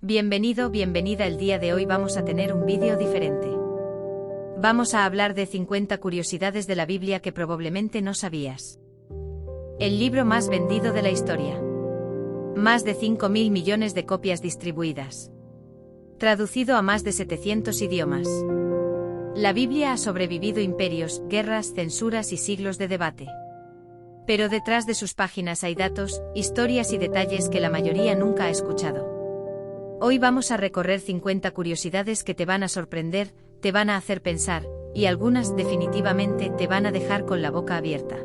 Bienvenido, bienvenida. El día de hoy vamos a tener un vídeo diferente. Vamos a hablar de 50 curiosidades de la Biblia que probablemente no sabías. El libro más vendido de la historia. Más de 5.000 millones de copias distribuidas. Traducido a más de 700 idiomas. La Biblia ha sobrevivido imperios, guerras, censuras y siglos de debate. Pero detrás de sus páginas hay datos, historias y detalles que la mayoría nunca ha escuchado. Hoy vamos a recorrer 50 curiosidades que te van a sorprender, te van a hacer pensar, y algunas definitivamente te van a dejar con la boca abierta.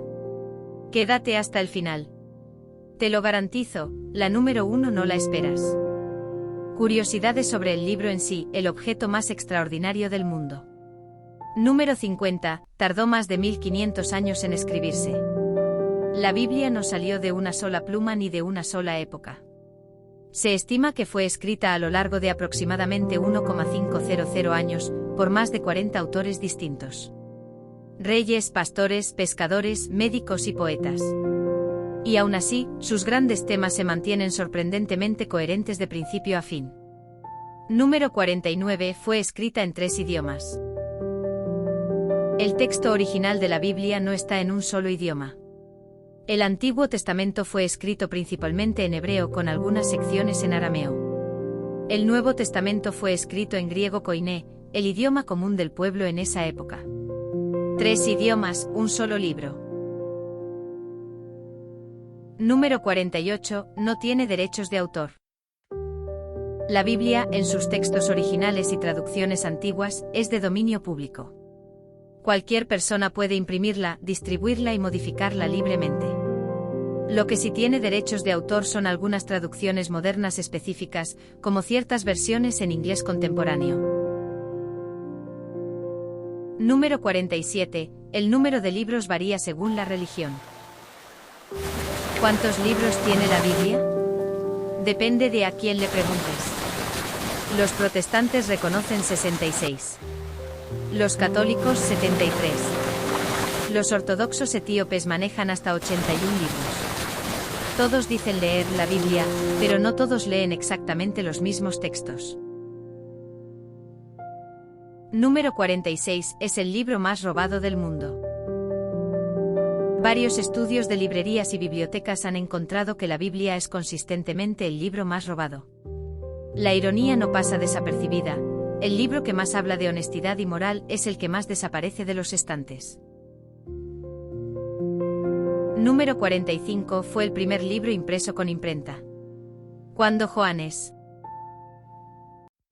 Quédate hasta el final. Te lo garantizo, la número 1 no la esperas. Curiosidades sobre el libro en sí, el objeto más extraordinario del mundo. Número 50, tardó más de 1500 años en escribirse. La Biblia no salió de una sola pluma ni de una sola época. Se estima que fue escrita a lo largo de aproximadamente 1,500 años, por más de 40 autores distintos. Reyes, pastores, pescadores, médicos y poetas. Y aún así, sus grandes temas se mantienen sorprendentemente coherentes de principio a fin. Número 49, fue escrita en 3 idiomas. El texto original de la Biblia no está en un solo idioma. El Antiguo Testamento fue escrito principalmente en hebreo con algunas secciones en arameo. El Nuevo Testamento fue escrito en griego koiné, el idioma común del pueblo en esa época. 3 idiomas, un solo libro. Número 48, no tiene derechos de autor. La Biblia, en sus textos originales y traducciones antiguas, es de dominio público. Cualquier persona puede imprimirla, distribuirla y modificarla libremente. Lo que sí tiene derechos de autor son algunas traducciones modernas específicas, como ciertas versiones en inglés contemporáneo. Número 47. El número de libros varía según la religión. ¿Cuántos libros tiene la Biblia? Depende de a quién le preguntes. Los protestantes reconocen 66. Los católicos 73. Los ortodoxos etíopes manejan hasta 81 libros. Todos dicen leer la Biblia, pero no todos leen exactamente los mismos textos. Número 46, es el libro más robado del mundo. Varios estudios de librerías y bibliotecas han encontrado que la Biblia es consistentemente el libro más robado. La ironía no pasa desapercibida. El libro que más habla de honestidad y moral es el que más desaparece de los estantes. Número 45, fue el primer libro impreso con imprenta. ¿Cuándo Johannes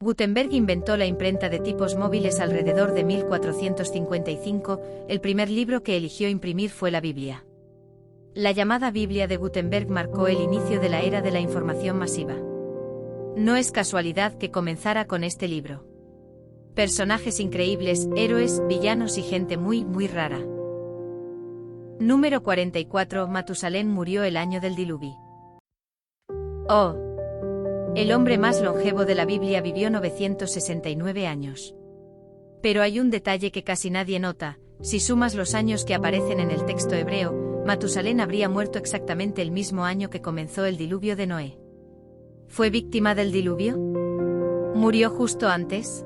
Gutenberg inventó la imprenta de tipos móviles alrededor de 1455, el primer libro que eligió imprimir fue la Biblia. La llamada Biblia de Gutenberg marcó el inicio de la era de la información masiva. No es casualidad que comenzara con este libro. Personajes increíbles, héroes, villanos y gente muy, muy rara. Número 44, Matusalén murió el año del diluvio. Oh. El hombre más longevo de la Biblia vivió 969 años. Pero hay un detalle que casi nadie nota: si sumas los años que aparecen en el texto hebreo, Matusalén habría muerto exactamente el mismo año que comenzó el diluvio de Noé. ¿Fue víctima del diluvio? ¿Murió justo antes?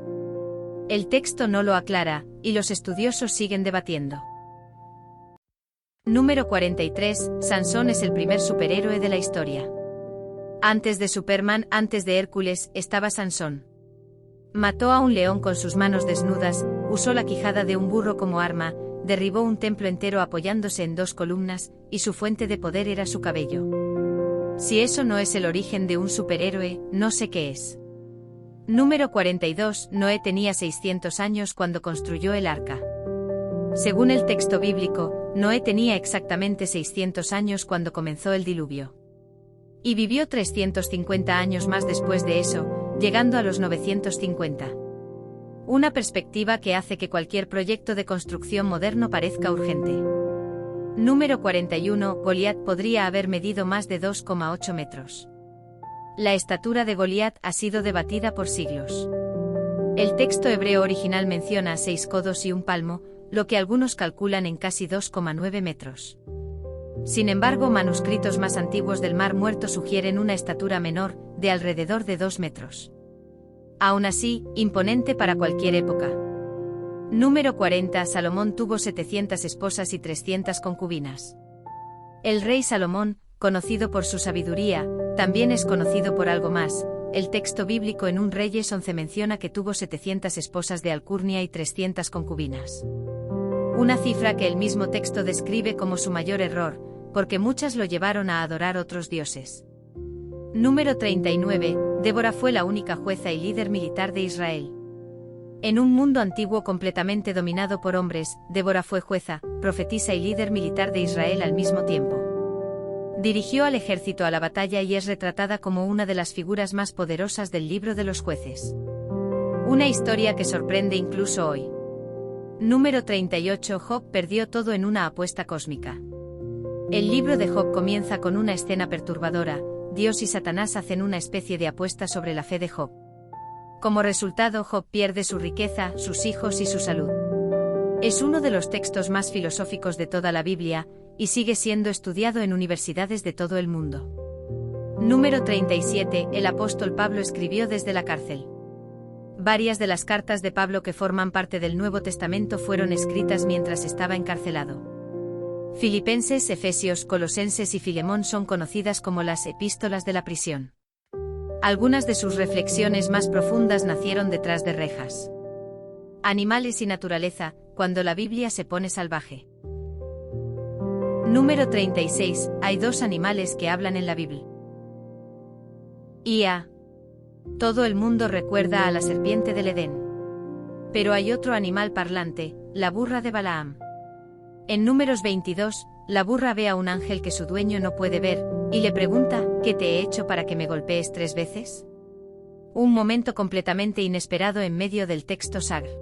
El texto no lo aclara, y los estudiosos siguen debatiendo. Número 43, Sansón es el primer superhéroe de la historia. Antes de Superman, antes de Hércules, estaba Sansón. Mató a un león con sus manos desnudas, usó la quijada de un burro como arma, derribó un templo entero apoyándose en 2 columnas, y su fuente de poder era su cabello. Si eso no es el origen de un superhéroe, no sé qué es. Número 42, Noé tenía 600 años cuando construyó el arca. Según el texto bíblico, Noé tenía exactamente 600 años cuando comenzó el diluvio. Y vivió 350 años más después de eso, llegando a los 950. Una perspectiva que hace que cualquier proyecto de construcción moderno parezca urgente. Número 41, Goliat podría haber medido más de 2,8 metros. La estatura de Goliat ha sido debatida por siglos. El texto hebreo original menciona 6 codos y un palmo, lo que algunos calculan en casi 2,9 metros. Sin embargo, manuscritos más antiguos del Mar Muerto sugieren una estatura menor, de alrededor de 2 metros. Aún así, imponente para cualquier época. Número 40. Salomón tuvo 700 esposas y 300 concubinas. El rey Salomón, conocido por su sabiduría, también es conocido por algo más. El texto bíblico en 1 Reyes 11 menciona que tuvo 700 esposas de alcurnia y 300 concubinas. Una cifra que el mismo texto describe como su mayor error, porque muchas lo llevaron a adorar otros dioses. Número 39. Débora fue la única jueza y líder militar de Israel. En un mundo antiguo completamente dominado por hombres, Débora fue jueza, profetisa y líder militar de Israel al mismo tiempo. Dirigió al ejército a la batalla y es retratada como una de las figuras más poderosas del libro de los jueces. Una historia que sorprende incluso hoy. Número 38. Job perdió todo en una apuesta cósmica. El libro de Job comienza con una escena perturbadora. Dios y Satanás hacen una especie de apuesta sobre la fe de Job. Como resultado, Job pierde su riqueza, sus hijos y su salud. Es uno de los textos más filosóficos de toda la Biblia, y sigue siendo estudiado en universidades de todo el mundo. Número 37. El apóstol Pablo escribió desde la cárcel. Varias de las cartas de Pablo que forman parte del Nuevo Testamento fueron escritas mientras estaba encarcelado. Filipenses, Efesios, Colosenses y Filemón son conocidas como las epístolas de la prisión. Algunas de sus reflexiones más profundas nacieron detrás de rejas. Animales y naturaleza, cuando la Biblia se pone salvaje. Número 36. Hay 2 animales que hablan en la Biblia. Todo el mundo recuerda a la serpiente del Edén. Pero hay otro animal parlante, la burra de Balaam. En Números 22, la burra ve a un ángel que su dueño no puede ver, y le pregunta, ¿qué te he hecho para que me golpees 3 veces? Un momento completamente inesperado en medio del texto sagrado.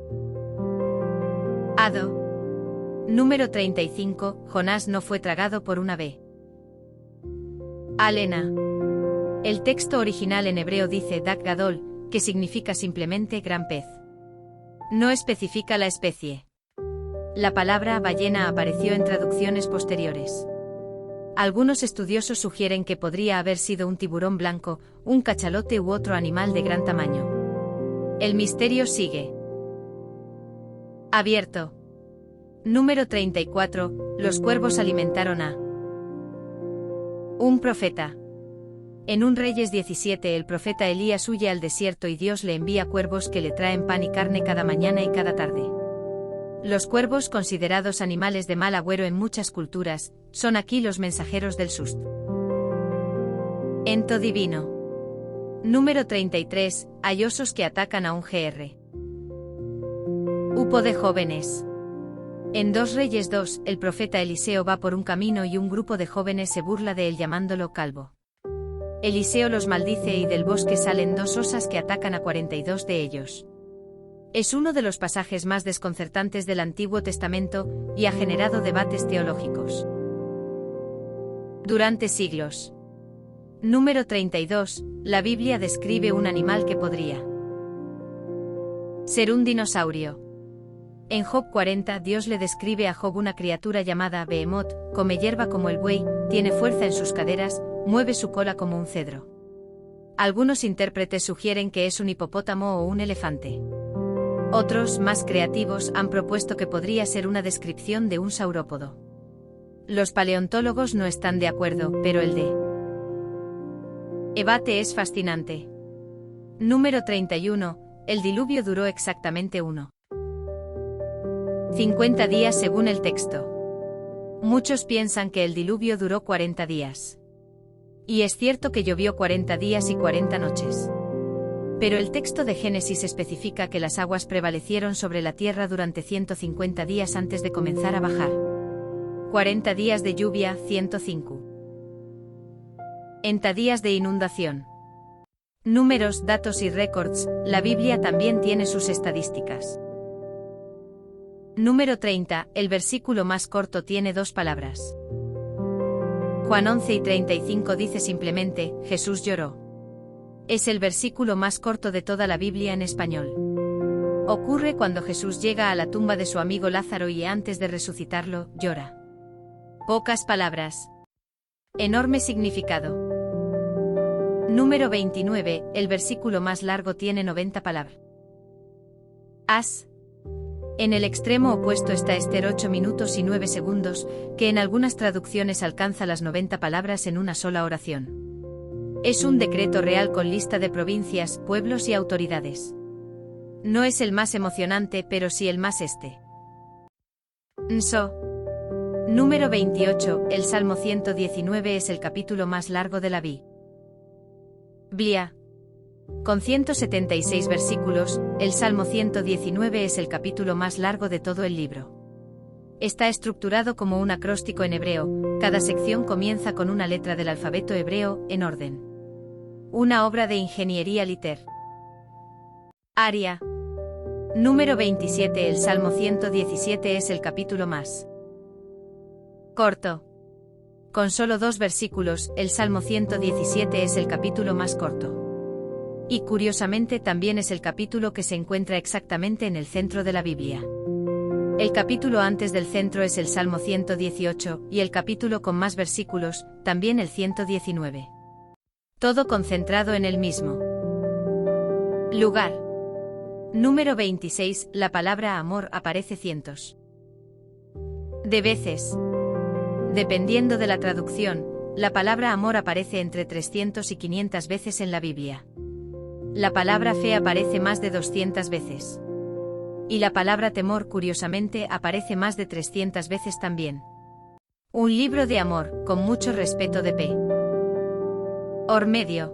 Número 35. Jonás no fue tragado por una balena. El texto original en hebreo dice Dak Gadol, que significa simplemente gran pez. No especifica la especie. La palabra ballena apareció en traducciones posteriores. Algunos estudiosos sugieren que podría haber sido un tiburón blanco, un cachalote u otro animal de gran tamaño. El misterio sigue abierto. Número 34. Los cuervos alimentaron a un profeta. En 1 Reyes 17 el profeta Elías huye al desierto y Dios le envía cuervos que le traen pan y carne cada mañana y cada tarde. Los cuervos, considerados animales de mal agüero en muchas culturas, son aquí los mensajeros del sustento divino. Número 33. Hay osos que atacan a un grupo de jóvenes. En 2 Reyes 2, el profeta Eliseo va por un camino y un grupo de jóvenes se burla de él llamándolo calvo. Eliseo los maldice y del bosque salen 2 osas que atacan a 42 de ellos. Es uno de los pasajes más desconcertantes del Antiguo Testamento, y ha generado debates teológicos durante siglos. Número 32. La Biblia describe un animal que podría ser un dinosaurio. En Job 40 Dios le describe a Job una criatura llamada Behemoth, come hierba como el buey, tiene fuerza en sus caderas, mueve su cola como un cedro. Algunos intérpretes sugieren que es un hipopótamo o un elefante. Otros, más creativos, han propuesto que podría ser una descripción de un saurópodo. Los paleontólogos no están de acuerdo, pero el debate es fascinante. Número 31. El diluvio duró exactamente 50 días según el texto. Muchos piensan que el diluvio duró 40 días. Y es cierto que llovió 40 días y 40 noches. Pero el texto de Génesis especifica que las aguas prevalecieron sobre la tierra durante 150 días antes de comenzar a bajar. 40 días de lluvia, 150 días de inundación. Números, datos y récords. La Biblia también tiene sus estadísticas. Número 30. El versículo más corto tiene 2 palabras. Juan 11:35 dice simplemente, Jesús lloró. Es el versículo más corto de toda la Biblia en español. Ocurre cuando Jesús llega a la tumba de su amigo Lázaro y antes de resucitarlo, llora. Pocas palabras. Enorme significado. Número 29, el versículo más largo tiene 90 palabras. As. En el extremo opuesto está Esther 8 minutos y 9 segundos, que en algunas traducciones alcanza las 90 palabras en una sola oración. Es un decreto real con lista de provincias, pueblos y autoridades. No es el más emocionante, pero sí el más Nso. Número 28, el Salmo 119 es el capítulo más largo de la Biblia. Con 176 versículos, el Salmo 119 es el capítulo más largo de todo el libro. Está estructurado como un acróstico en hebreo, cada sección comienza con una letra del alfabeto hebreo, en orden. Una obra de ingeniería literaria. Número 27, el Salmo 117 es el capítulo más corto. Con solo 2 versículos, el Salmo 117 es el capítulo más corto. Y curiosamente también es el capítulo que se encuentra exactamente en el centro de la Biblia. El capítulo antes del centro es el Salmo 118, y el capítulo con más versículos, también el 119. Todo concentrado en el mismo lugar. Número 26, la palabra amor aparece cientos de veces. Dependiendo de la traducción, la palabra amor aparece entre 300 y 500 veces en la Biblia. La palabra fe aparece más de 200 veces. Y la palabra temor, curiosamente, aparece más de 300 veces también. Un libro de amor, con mucho respeto de P. Medio.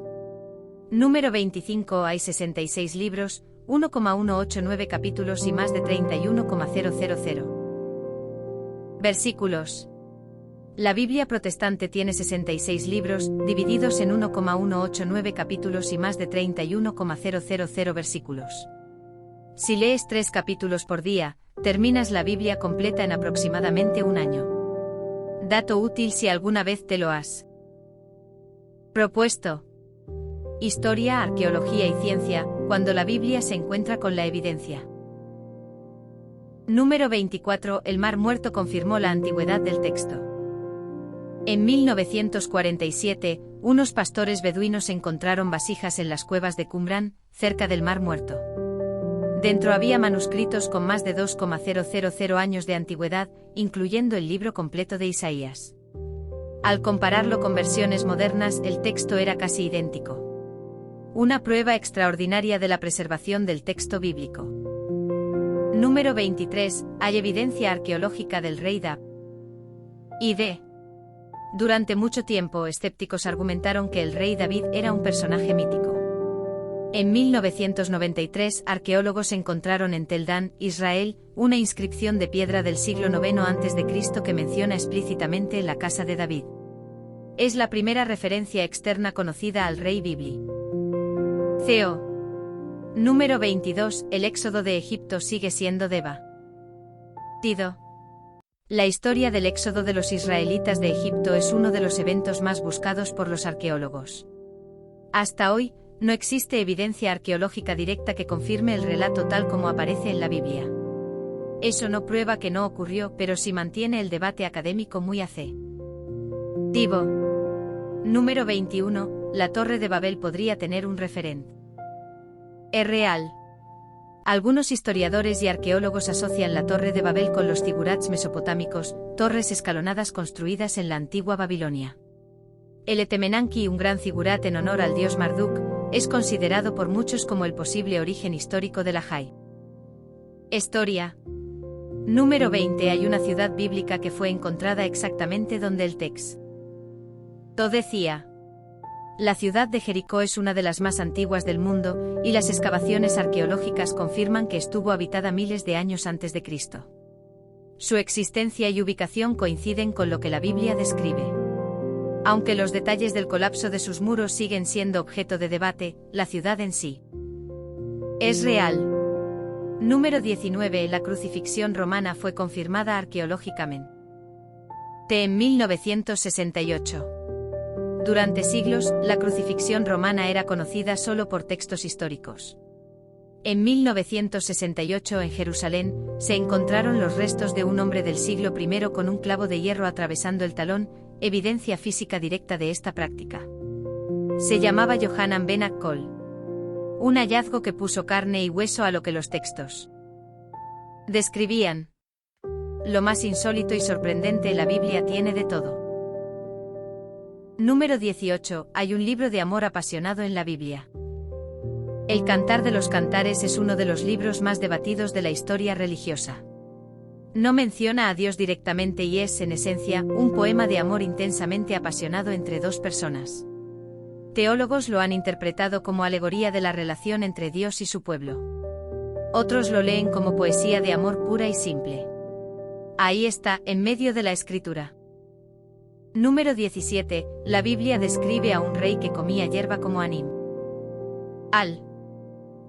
Número 25, hay 66 libros, 1,189 capítulos y más de 31,000 versículos. La Biblia protestante tiene 66 libros, divididos en 1,189 capítulos y más de 31,000 versículos. Si lees 3 capítulos por día, terminas la Biblia completa en aproximadamente un año. Dato útil si alguna vez te lo has propuesto. Historia, arqueología y ciencia, cuando la Biblia se encuentra con la evidencia. Número 24, el Mar Muerto confirmó la antigüedad del texto. En 1947, unos pastores beduinos encontraron vasijas en las cuevas de Qumran, cerca del Mar Muerto. Dentro había manuscritos con más de 2,000 años de antigüedad, incluyendo el libro completo de Isaías. Al compararlo con versiones modernas, el texto era casi idéntico. Una prueba extraordinaria de la preservación del texto bíblico. Número 23, hay evidencia arqueológica del rey David. Durante mucho tiempo, escépticos argumentaron que el rey David era un personaje mítico. En 1993, arqueólogos encontraron en Tel Dan, Israel, una inscripción de piedra del siglo IX a.C. que menciona explícitamente la casa de David. Es la primera referencia externa conocida al rey bíblico. Número 22, el éxodo de Egipto sigue siendo debatido. La historia del éxodo de los israelitas de Egipto es uno de los eventos más buscados por los arqueólogos. Hasta hoy, no existe evidencia arqueológica directa que confirme el relato tal como aparece en la Biblia. Eso no prueba que no ocurrió, pero sí mantiene el debate académico muy activo. Número 21, la Torre de Babel podría tener un referente. Es real. Algunos historiadores y arqueólogos asocian la Torre de Babel con los zigurats mesopotámicos, torres escalonadas construidas en la antigua Babilonia. El Etemenanki, un gran zigurat en honor al dios Marduk, es considerado por muchos como el posible origen histórico de la historia. Número 20, hay una ciudad bíblica que fue encontrada exactamente donde el texto decía. La ciudad de Jericó es una de las más antiguas del mundo, y las excavaciones arqueológicas confirman que estuvo habitada miles de años antes de Cristo. Su existencia y ubicación coinciden con lo que la Biblia describe. Aunque los detalles del colapso de sus muros siguen siendo objeto de debate, la ciudad en sí es real. Número 19, la crucifixión romana fue confirmada arqueológicamente en 1968. Durante siglos, la crucifixión romana era conocida solo por textos históricos. En 1968 en Jerusalén, se encontraron los restos de un hombre del siglo I con un clavo de hierro atravesando el talón, evidencia física directa de esta práctica. Se llamaba Yohanan ben Akkol. Un hallazgo que puso carne y hueso a lo que los textos describían. Lo más insólito y sorprendente, la Biblia tiene de todo. Número 18. Hay un libro de amor apasionado en la Biblia. El Cantar de los Cantares es uno de los libros más debatidos de la historia religiosa. No menciona a Dios directamente y es, en esencia, un poema de amor intensamente apasionado entre dos personas. Teólogos lo han interpretado como alegoría de la relación entre Dios y su pueblo. Otros lo leen como poesía de amor pura y simple. Ahí está, en medio de la escritura. Número 17. La Biblia describe a un rey que comía hierba como Anim.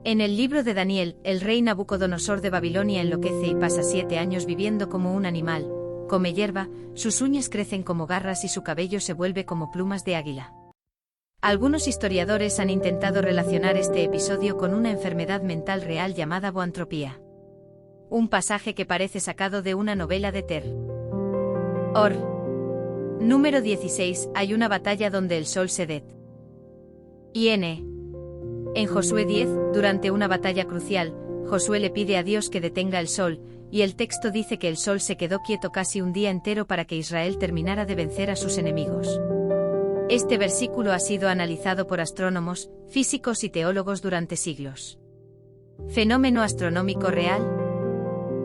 En el libro de Daniel, el rey Nabucodonosor de Babilonia enloquece y pasa 7 años viviendo como un animal, come hierba, sus uñas crecen como garras y su cabello se vuelve como plumas de águila. Algunos historiadores han intentado relacionar este episodio con una enfermedad mental real llamada boantropía. Un pasaje que parece sacado de una novela de Ter. Número 16. Hay una batalla donde el sol se detiene. En Josué 10, durante una batalla crucial, Josué le pide a Dios que detenga el sol, y el texto dice que el sol se quedó quieto casi un día entero para que Israel terminara de vencer a sus enemigos. Este versículo ha sido analizado por astrónomos, físicos y teólogos durante siglos. ¿Fenómeno astronómico real?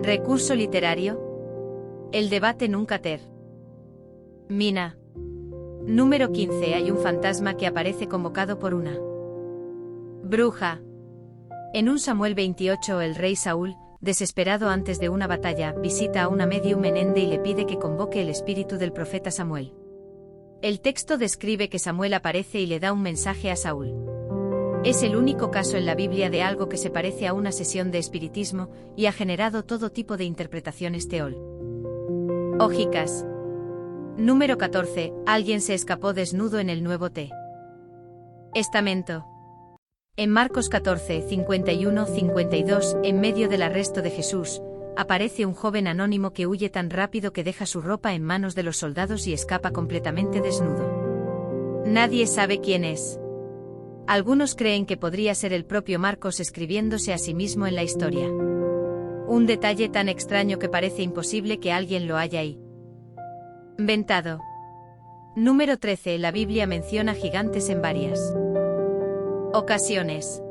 ¿Recurso literario? El debate nunca termina. Número 15. Hay un fantasma que aparece convocado por una bruja. En 1 Samuel 28 el rey Saúl, desesperado antes de una batalla, visita a una medium en Ende y le pide que convoque el espíritu del profeta Samuel. El texto describe que Samuel aparece y le da un mensaje a Saúl. Es el único caso en la Biblia de algo que se parece a una sesión de espiritismo, y ha generado todo tipo de interpretaciones teológicas. Número 14. Alguien se escapó desnudo en el Nuevo Testamento. En Marcos 14, 51-52, en medio del arresto de Jesús, aparece un joven anónimo que huye tan rápido que deja su ropa en manos de los soldados y escapa completamente desnudo. Nadie sabe quién es. Algunos creen que podría ser el propio Marcos escribiéndose a sí mismo en la historia. Un detalle tan extraño que parece imposible que alguien lo haya inventado. Número 13. La Biblia menciona gigantes en varias ocasiones.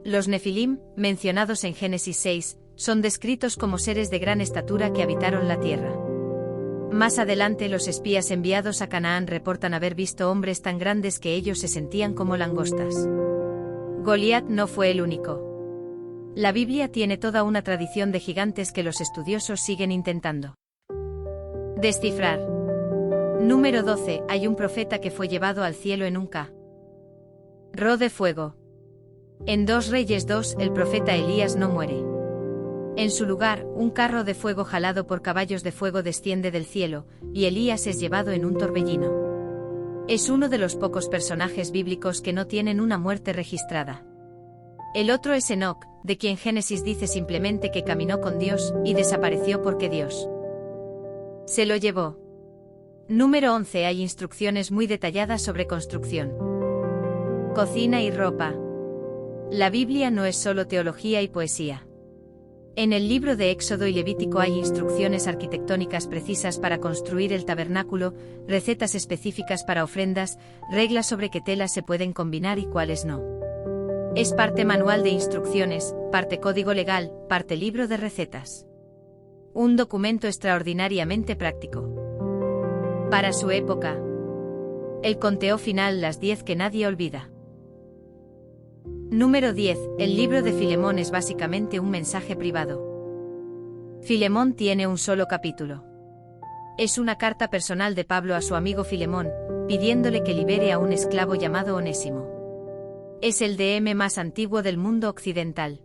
Los Nefilim, mencionados en Génesis 6, son descritos como seres de gran estatura que habitaron la tierra. Más adelante los espías enviados a Canaán reportan haber visto hombres tan grandes que ellos se sentían como langostas. Goliat no fue el único. La Biblia tiene toda una tradición de gigantes que los estudiosos siguen intentando descifrar. Número 12. Hay un profeta que fue llevado al cielo en un carro de fuego. En 2 Reyes 2, el profeta Elías no muere. En su lugar, un carro de fuego jalado por caballos de fuego desciende del cielo, y Elías es llevado en un torbellino. Es uno de los pocos personajes bíblicos que no tienen una muerte registrada. El otro es Enoc, de quien Génesis dice simplemente que caminó con Dios, y desapareció porque Dios se lo llevó. Número 11. Hay instrucciones muy detalladas sobre construcción, cocina y ropa. La Biblia no es solo teología y poesía. En el libro de Éxodo y Levítico hay instrucciones arquitectónicas precisas para construir el tabernáculo, recetas específicas para ofrendas, reglas sobre qué telas se pueden combinar y cuáles no. Es parte manual de instrucciones, parte código legal, parte libro de recetas. Un documento extraordinariamente práctico. Para su época. El conteo final, las 10 que nadie olvida. Número 10. El libro de Filemón es básicamente un mensaje privado. Filemón tiene un solo capítulo. Es una carta personal de Pablo a su amigo Filemón, pidiéndole que libere a un esclavo llamado Onésimo. Es el DM más antiguo del mundo occidental.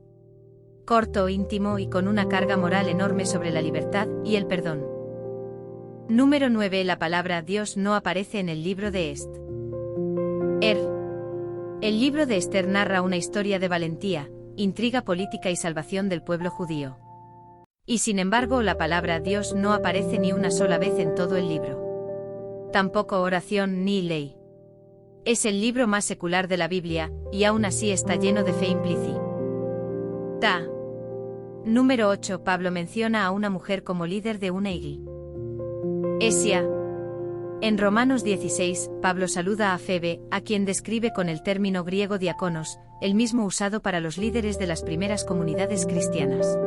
Corto, íntimo y con una carga moral enorme sobre la libertad y el perdón. Número 9. La palabra Dios no aparece en el libro de Esther. El libro de Esther narra una historia de valentía, intriga política y salvación del pueblo judío. Y sin embargo, la palabra Dios no aparece ni una sola vez en todo el libro. Tampoco oración ni ley. Es el libro más secular de la Biblia, y aún así está lleno de fe implícita. Número 8. Pablo menciona a una mujer como líder de una iglesia. En Romanos 16, Pablo saluda a Febe, a quien describe con el término griego diáconos, el mismo usado para los líderes de las primeras comunidades cristianas.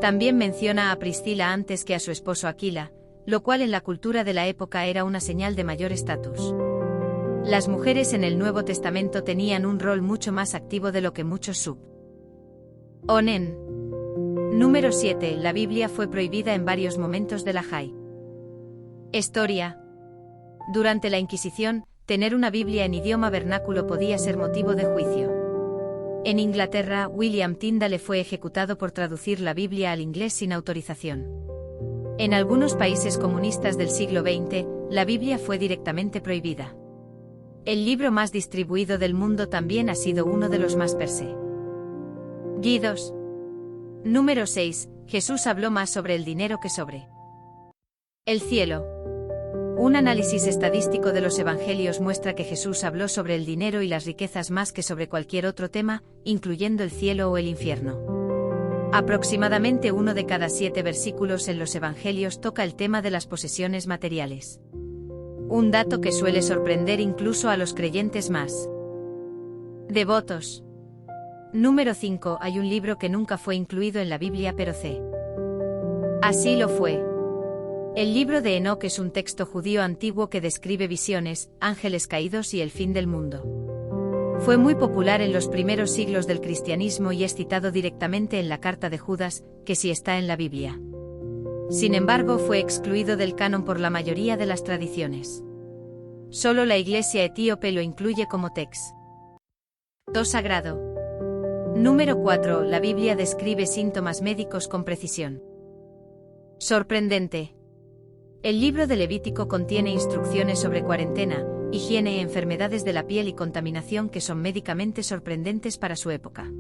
También menciona a Priscila antes que a su esposo Aquila, lo cual en la cultura de la época era una señal de mayor estatus. Las mujeres en el Nuevo Testamento tenían un rol mucho más activo de lo que muchos suponen. Número 7. La Biblia fue prohibida en varios momentos de la historia. Durante la Inquisición, tener una Biblia en idioma vernáculo podía ser motivo de juicio. En Inglaterra, William Tyndale fue ejecutado por traducir la Biblia al inglés sin autorización. En algunos países comunistas del siglo XX, la Biblia fue directamente prohibida. El libro más distribuido del mundo también ha sido uno de los más perseguidos. Número 6. Jesús habló más sobre el dinero que sobre el cielo. Un análisis estadístico de los evangelios muestra que Jesús habló sobre el dinero y las riquezas más que sobre cualquier otro tema, incluyendo el cielo o el infierno. Aproximadamente 1 de cada 7 versículos en los evangelios toca el tema de las posesiones materiales. Un dato que suele sorprender incluso a los creyentes más devotos. Número 5. Hay un libro que nunca fue incluido en la Biblia pero así lo fue. El libro de Enoc es un texto judío antiguo que describe visiones, ángeles caídos y el fin del mundo. Fue muy popular en los primeros siglos del cristianismo y es citado directamente en la carta de Judas, que sí está en la Biblia. Sin embargo, fue excluido del canon por la mayoría de las tradiciones. Solo la Iglesia etíope lo incluye como texto sagrado. Número 4. La Biblia describe síntomas médicos con precisión. Sorprendente. El libro de Levítico contiene instrucciones sobre cuarentena, higiene, enfermedades de la piel y contaminación que son médicamente sorprendentes para su época.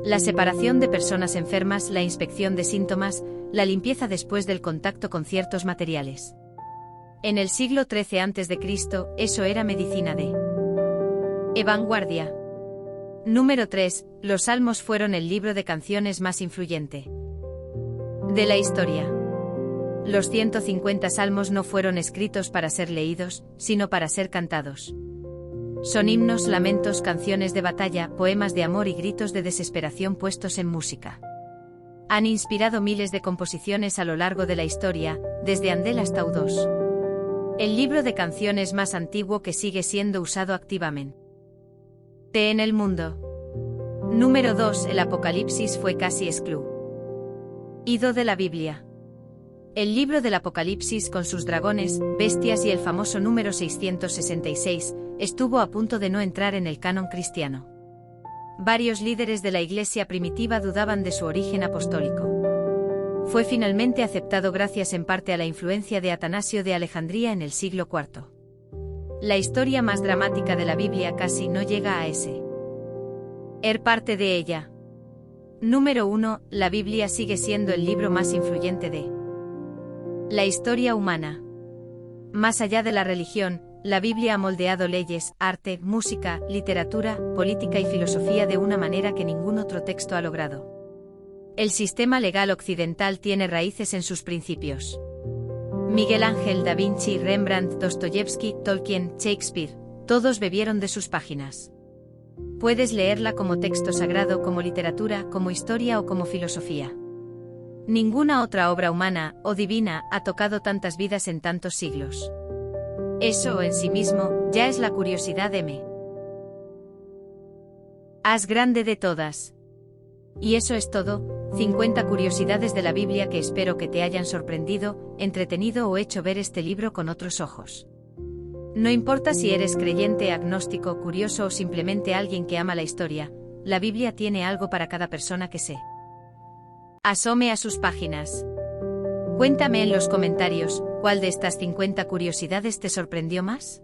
La separación de personas enfermas, la inspección de síntomas, la limpieza después del contacto con ciertos materiales. En el siglo XIII a.C., eso era medicina de vanguardia. Número 3. Los Salmos fueron el libro de canciones más influyente de la historia. Los 150 salmos no fueron escritos para ser leídos, sino para ser cantados. Son himnos, lamentos, canciones de batalla, poemas de amor y gritos de desesperación puestos en música. Han inspirado miles de composiciones a lo largo de la historia, desde Handel hasta U2. El libro de canciones más antiguo que sigue siendo usado activamente en el mundo. Número 2. El Apocalipsis fue casi excluido de la Biblia. El libro del Apocalipsis con sus dragones, bestias y el famoso número 666, estuvo a punto de no entrar en el canon cristiano. Varios líderes de la Iglesia primitiva dudaban de su origen apostólico. Fue finalmente aceptado gracias en parte a la influencia de Atanasio de Alejandría en el siglo IV. La historia más dramática de la Biblia casi no llega a ese. Parte de ella. Número 1. La Biblia sigue siendo el libro más influyente de la historia humana. Más allá de la religión, la Biblia ha moldeado leyes, arte, música, literatura, política y filosofía de una manera que ningún otro texto ha logrado. El sistema legal occidental tiene raíces en sus principios. Miguel Ángel, Da Vinci, Rembrandt, Dostoyevsky, Tolkien, Shakespeare, todos bebieron de sus páginas. Puedes leerla como texto sagrado, como literatura, como historia o como filosofía. Ninguna otra obra humana o divina ha tocado tantas vidas en tantos siglos. Eso en sí mismo ya es la curiosidad de más grande de todas. Y eso es todo. 50 curiosidades de la Biblia que espero que te hayan sorprendido, entretenido o hecho ver este libro con otros ojos. No importa si eres creyente, agnóstico, curioso o simplemente alguien que ama la historia, la Biblia tiene algo para cada persona que se asome a sus páginas. Cuéntame en los comentarios, ¿cuál de estas 50 curiosidades te sorprendió más?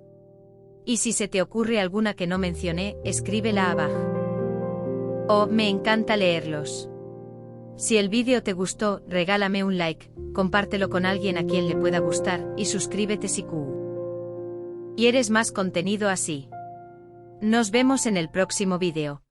Y si se te ocurre alguna que no mencioné, escríbela abajo. Oh, me encanta leerlos. Si el vídeo te gustó, regálame un like, compártelo con alguien a quien le pueda gustar, y suscríbete si quieres más contenido así. Nos vemos en el próximo vídeo.